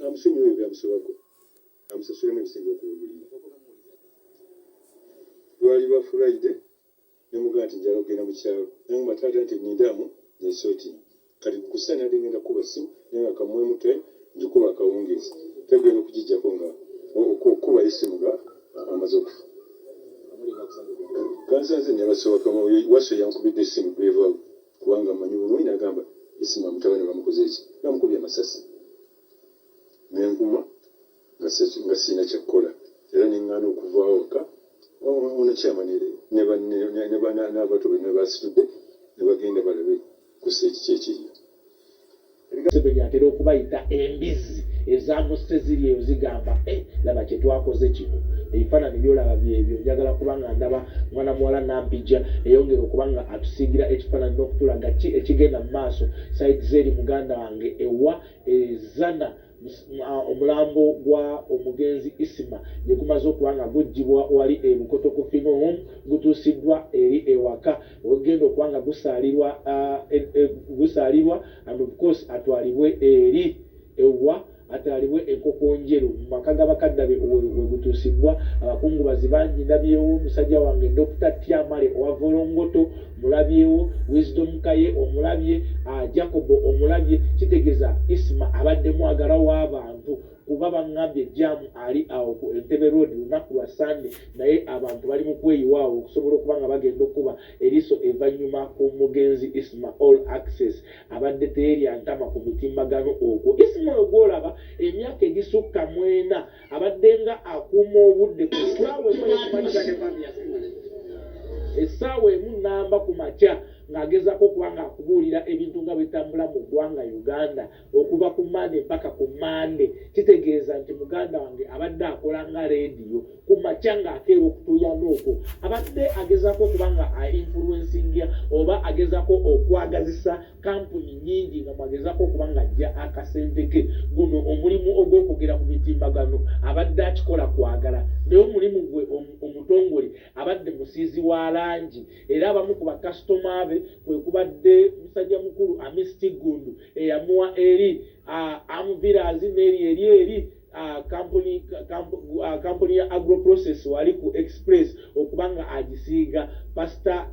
amusenyu we byamusobako amusasulemu ebisinga okuwulira lwali lwa Friday nemugaa nti njala okugenda mu kyalo naye mataata nti nindamu nesooti kati kusana yali ngenda kuba simu naye akamwemu te njikuba akawungezi tegenda okugijjako nga okuba esimu nga amaze okufa kansanze nebasoboka waso yankubidde esimu beva kubanga manyi bulungi nagamba Isma mutabani bamukoze eki bamukubye amasasi nenkuma nga sina kyakukola era neŋŋaana okuvaawo ka ono kyamanire n'abatobe nebasitudde ne bagenda balabe kusa ekiki ekiriyo atera okubayita embizi ezamusse ziri eyo zigamba laba kye twakoze kino ebifaananyi byolaba byebyo njagala kubanga ndaba mwana muwala nampijja eyongera okubanga atusiigira ekifaananyi n'okutulaga ki ekigenda mu maaso saidi zeri muganda wange ewa ezana omulambo gwa omugenzi Isma ne gumaze okubanga gujjibwa wali ebukoto ku funeral home gutuusiddwa eri ewaka ogenda okubanga gusaalirwa and of course atwalibwe eri ewa atwalibwe enkoko njeru mu maka g'abakadde we gutuusibbwa abakungubazi bangi ndabyewo musajja wange Dr. Tiamale owa Volongoto mulabyewo Wisdom Kaye omulabye Jacob omulabye kitegeeza Isma abadde mwagala w'abantu kuba baŋŋambye jamu ali awo ku Entebbe Road lunaku lwa Sunday naye abantu bali mu kweyiwaawo okusobola okuba nga bagenda okuba eriiso evanyuma ku mugenzi Isma Olaxess abadde teerya ntama ku mitimbagano ogwo Isma ogwolaba emyaka egisukka 4 abadde nga akuuma obudde ku essaawa emu namba ku makya ng'agezako kubanga akubuulira ebintu nga bitambula mu ggwanga Uganda okuva ku Monday mpaka ku Monday kitegeeza nti muganda wange abadde akola nga leediyo ku makya ng'akeera okutuyana okwo abadde agezako kubanga influencinga oba agezako okwagazisa kampuni nyingi nga mwagezako okubanga ajja akasente ke guno omulimu ogw'okugera ku mitimbagano abadde akikola kwagala naye omulimu gwe omutongole abadde musiizi wa langi era abamu ku bakasitoma be kwe kubadde musajja mukulu Amisti Gundu eyamuwa eri Amvirazi eri kampuni ya agroprocess wali ku express okubanga agisiiga Pastor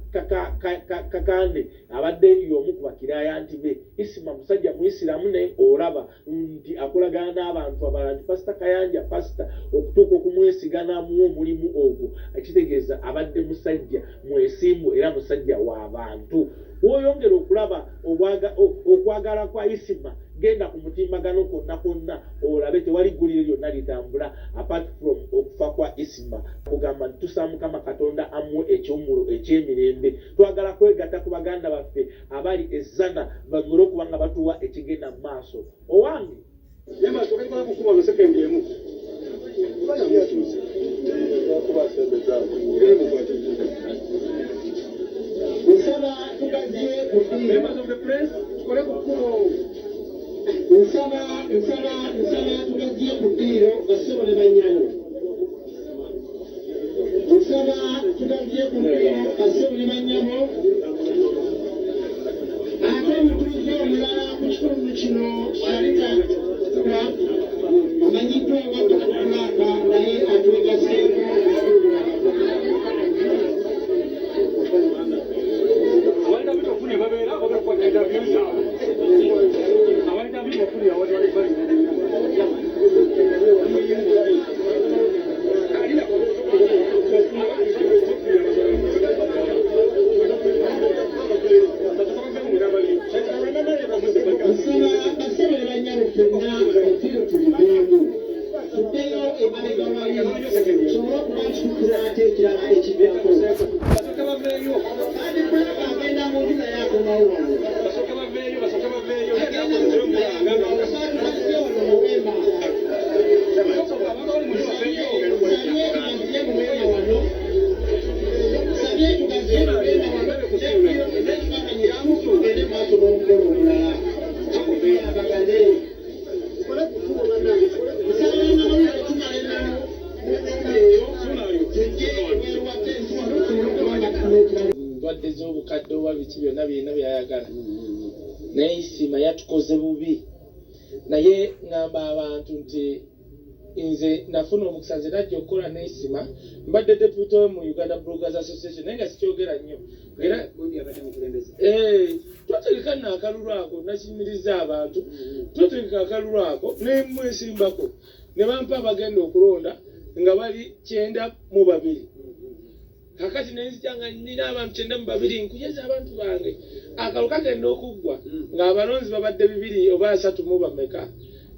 Kakande abadde y'omu ku bakiraaya nti be Isma musajja muisiramu naye olaba nti akolagana n'abantu abalala nti Pastor Kayanja Pastor okutuuka okumwesiganamu omulimu ogwo ekitegeeza abadde musajja mwesimbu era musajja w'abantu woyongera okulaba okwagala kwa Isma genda ku mutimbagano konna olabe tewali ggulire lyonna litambula apart from okufa kwa Isma kugamba nti tusaba Mukama Katonda amuwe ekyomululo eky'emirembe twagala kwegatta ku baganda baffe abali ezzana bagole okubanga batuwa ekigenda mu maaso owange nsaba tugazie ku members of the press tukole ku kkubo nsaba tugazie ku ddiiro basebo ne banyalo nsaba tugazie ku ddiiro basebo ne banyalo ate omutuuze omulala ku kitundu kino shalita amanyiddwa nga tukulaka naye atwegaseeko n'Isma yatukoze bubi naye ngamba abantu nti nze nafuna omukisa nze najja okukola n'Isima mbadde deputy mu Uganda Bloggers Association naye nga sikyogera nnyo era twategeka nno akalulu ako nakimiriza abantu twategeka akalulu ako nemwesimbako ne bampa abagenda okulonda nga bali 92 kakati nenzija nga nina abantu 92 nkuyeza abantu bange akalu kagenda okuggwa ng'abalonzi babadde 2 oba 3 mu bameka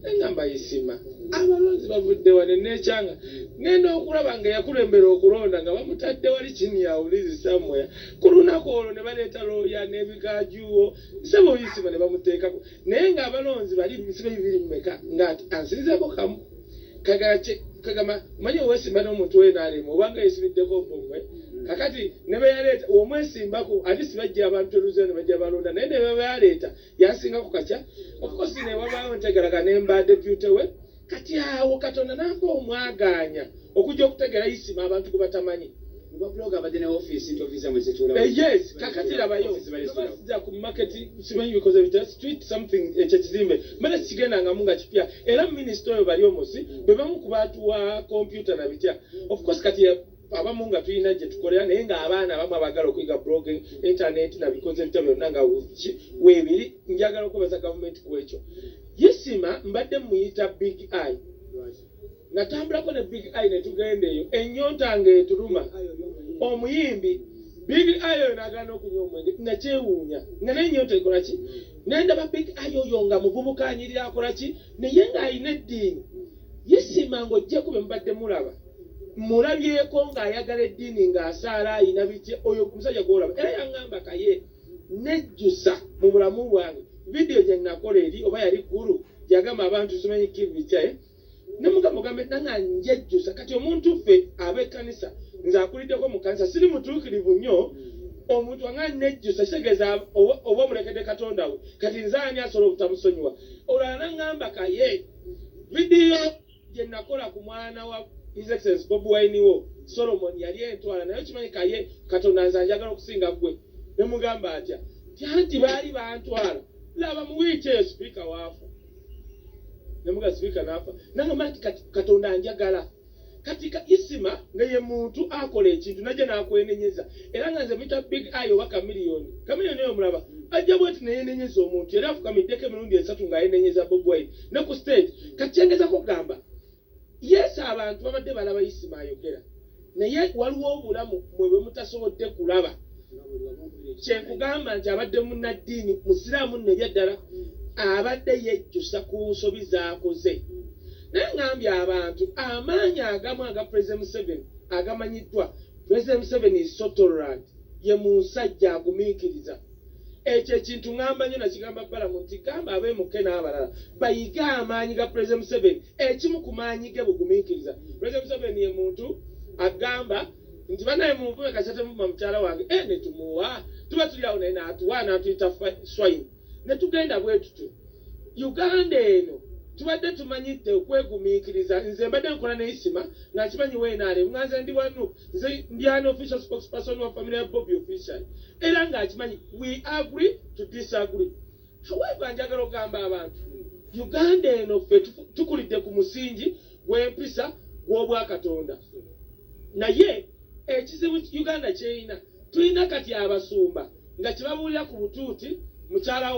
engamba Isima abalonzi bavudde wane nekyanga ngenda okulaba nga yakulembera okulonda nga bamutadde wali chini ya ulizi somewhere ku lunaku olwo ne baleeta looya n'ebigaajuwo sebo Isima ne bamuteekako naye ng'abalonzi bali bisibe 2 mumeka nga ansirizeko kamu kagama manyi Isima n'omuntu we n'alema obanga yesibiddeko mpomwe kakati ne beyaleeta omwesimbako ate sibajja abantu oluzira ne bajja balonda naye ne beyaleeta yasingako katya of course ne wabaawo ntegeraga nemba deputy we kati awo Katonda n'ampa omwaganya okujja okutegera Isima abantu gwe batamanyi yes kakati labayo bazija ku market simanyi because of it street something ekizimbe mbere kigenda nga munga kipya era minister oyo bali omusi bwe bamu ku bantu wa computer na bitya of course kati abamu nga tulina gye tukolera naye nga abaana abamu abagala okuyiga blogging internet na bikoze ebitya byonna nga weebiri njagala okubaza gavumenti ku ekyo Isima mbadde muyita big eye natambulako ne big eye ne tugenda eyo ennyonta ng'etuluma omuyimbi big eye oyo n'agaana okunywa omwenge nakyewuunya nga n'ennyonta ekola ki nendaba big eye oyo nga muvubuka anyirira akola ki naye ng'alina eddiini Isima ng'ojjeko be mbadde mulaba mulabyeko ng'ayagala eddiini ng'asaala ayina bitye oyo omusajja gw'olaba era yaŋŋamba kaye nejjusa mu bulamu bwange vidiyo gye nakola eri oba yali ggulu yagamba abantu simanyi kibitya nemugamba ogambe nanga njejjusa kati omuntu ffe ab'ekkanisa nze akuliddeko mu kkanisa siri mutuukirivu nnyo omuntu anga nejjusa kitegeeza oba omulekedde Katonda we kati nze ani asobola obutamusonyiwa olala naŋŋamba kaye vidiyo gye nakola ku mwana wa His Excellency Bobi Wine wo Solomon yali entwala naye kimanyi kaye Katonda nze anjagala okusinga gwe nemugamba atya tyanti baali bantwala laba mu wiiki eyo sipiika waafa nemuga sipiika naafa nangamba nti Katonda anjagala kati Isima nga ye muntu akola ekintu najje n'akwenenyeza era nga nze muyita big eye oba kamiliyoni oyo mulaba ajja bweti neyenenyeza omuntu era afukamiddeko emirundi 3 nga yenenyeza Bobi Wine ne ku stage kati kyengezako kugamba yes abantu babadde balaba Isima ayogera naye waliwo obulamu mwe bwe mutasobodde kulaba kyenkugamba nti abadde munnaddiini musiraamu nno ebyaddala abadde yejjusa ku nsobi z'akoze naye ngambye abantu amaanyi agamu aga President Museveni agamanyiddwa President Museveni is so tolerant ye musajja agumiikiriza ekyo ekintu ngamba nnyo nakigamba Balamu nti gamba abeemuke n'abalala bayiga amaanyi ga President Museveni ekimu ku maanyi ge bugumiikiriza President Museveni ye muntu agamba nti banaye mumvume kasete muvuma mukyala wange ne tumuwa tuba tuli awo naye n'atuwa n'atuyita swine ne tugenda bwe tutyo Uganda eno tubadde tumanyidde okwegumiikiriza nze mbadde nkola ne Isima nga nkimanyi weenaale nganze ndi wano nze ndi an official spokesperson wa family ya Bobby official era nga nkimanyi we agree to disagree however njagala okugamba abantu Uganda eno ffe tukulidde ku musingi gw'empisa gw'obwakatonda naye ekizibu Uganda kyeyina tulina kati abasumba nga kibabuulira ku butuuti mukyala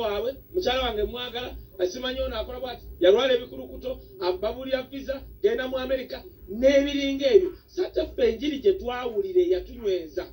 wange mwagala asimanyi ono akola bwati yalwala ebikulukuto ababuulira visa genda mu Amerika n'ebiringa ebyo sata ffe enjiri gye twawulira eyatunyweza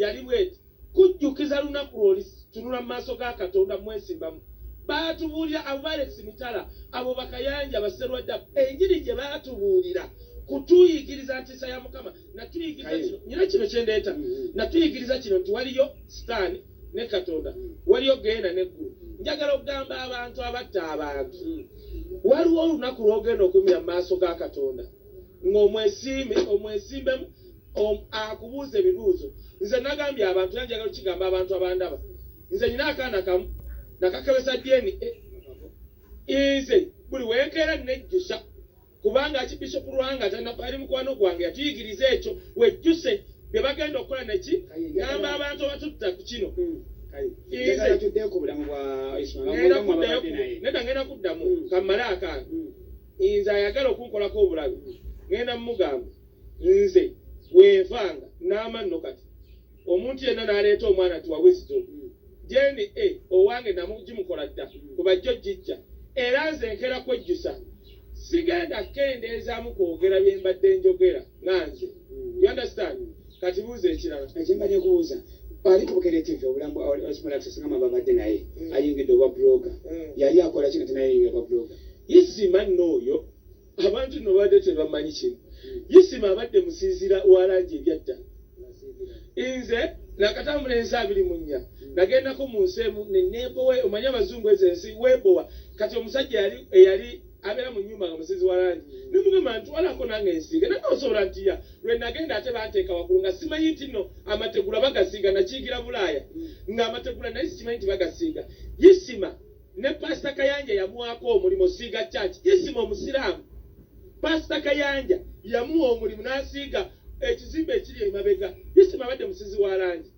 yali bweti kujjukiza lunaku lwoli tunula mu maaso ga Katonda mwesimbamu baatubuulira abo Alex Mitala abo bakayanja baserwadda enjiri gye baatubuulira kutuyigiriza ntisa ya Mukama natuyigiriza kino nyina kino kyendeeta natuyigiriza kino nti waliyo sitaani ne Katonda waliyo genda neggulu njagala okugamba abantu abatta abantu waliwo olunaku lwogenda okumira mu maaso ga Katonda ng'omwesimbemu akubuuza ebibuuzo nze nagambye abantu njagala okigamba abantu abandaba nze nyina akaana kamu nakakebesa DNA nze buli wenkeera nejjusa kubanga akibishopu Lwanga tannafaali mukwano gwange yatuyigiriza ekyo wejjuse bye bagenda okukola neki gamba abantu abatutta ku kino njagala tuddeyo ku bulamu bwa Isma ngenda kuddamu kamale akange nze ayagala okunkolako obulabe ngenda mumugamba nze wenfanga n'amanno kati omuntu yenna n'aleeta omwana tuwa wisdom jeni owange namugimukola dda kuba jjo jijja era nze nkera kwejjusa sigenda kendeezaamu kwogera bye mbadde njogera nganze you understand kati buuza ekirala ekyembadde kubuuza ali kubukeretive obulamu bwa Isma Olaxess ngamba babadde naye ayingidde obwa blogger yali akola kino tinayingira kwa blogger Isima n'oyo abantu nno badde tebamanyi kino Isima abadde musinzira wa langi ebyadda nze nakatambula ensi 24 nagendako mu nsi emu nenembowe omanye abazungu ezo ensi webowa kati omusajja eyali abeera mu nnyumba nga musinzi wa langi nimugamba ntwalako nange ensiige nange osobola ntiya lwe nagenda ate banteeka waggulu nga simanyi nti nno amategula bagasiiga nakiigira bulaaya ng'amategula naye simanyi nti bagasiiga Isima ne pasita Kayanja yamuwaako omulimu siiga church Isima omusiraamu pasita Kayanja yamuwa omulimu n'asiiga ekizimbe ekiri emabega Isima abadde musizi wa langi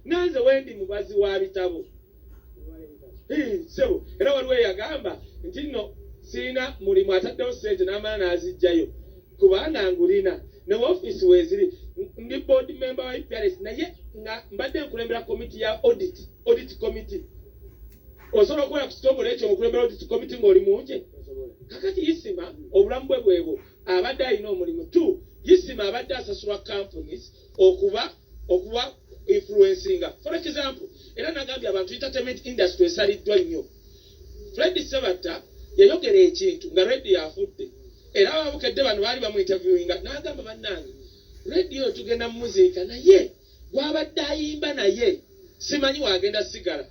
nanze wendi mubazi wa bitabo sebo era waliwo yagamba nti nno siina mulimu ataddewo ssente n'amala n'azijjayo kubanga ngulina ne woofiisi weeziri ndi board member wa IPRS naye nga mbadde nkulembera komiti ya audit committee osobola okukola ku kitongole ekyo okulembera audit committee ng'oli munje kakati Isima obulamu bwe bwebwo abadde alina omulimu tu Isima abadde asasulwa companies okuba influencinga for example era nagambye abantu entertainment industry esaliddwa nnyo Fred Sebatta yayogera ekintu nga radio afudde era ababukedde bano baali bamuinterviewinga n'agamba bannange radio tugenda mu muziika naye gwabadde ayimba naye simanyi wagenda sigala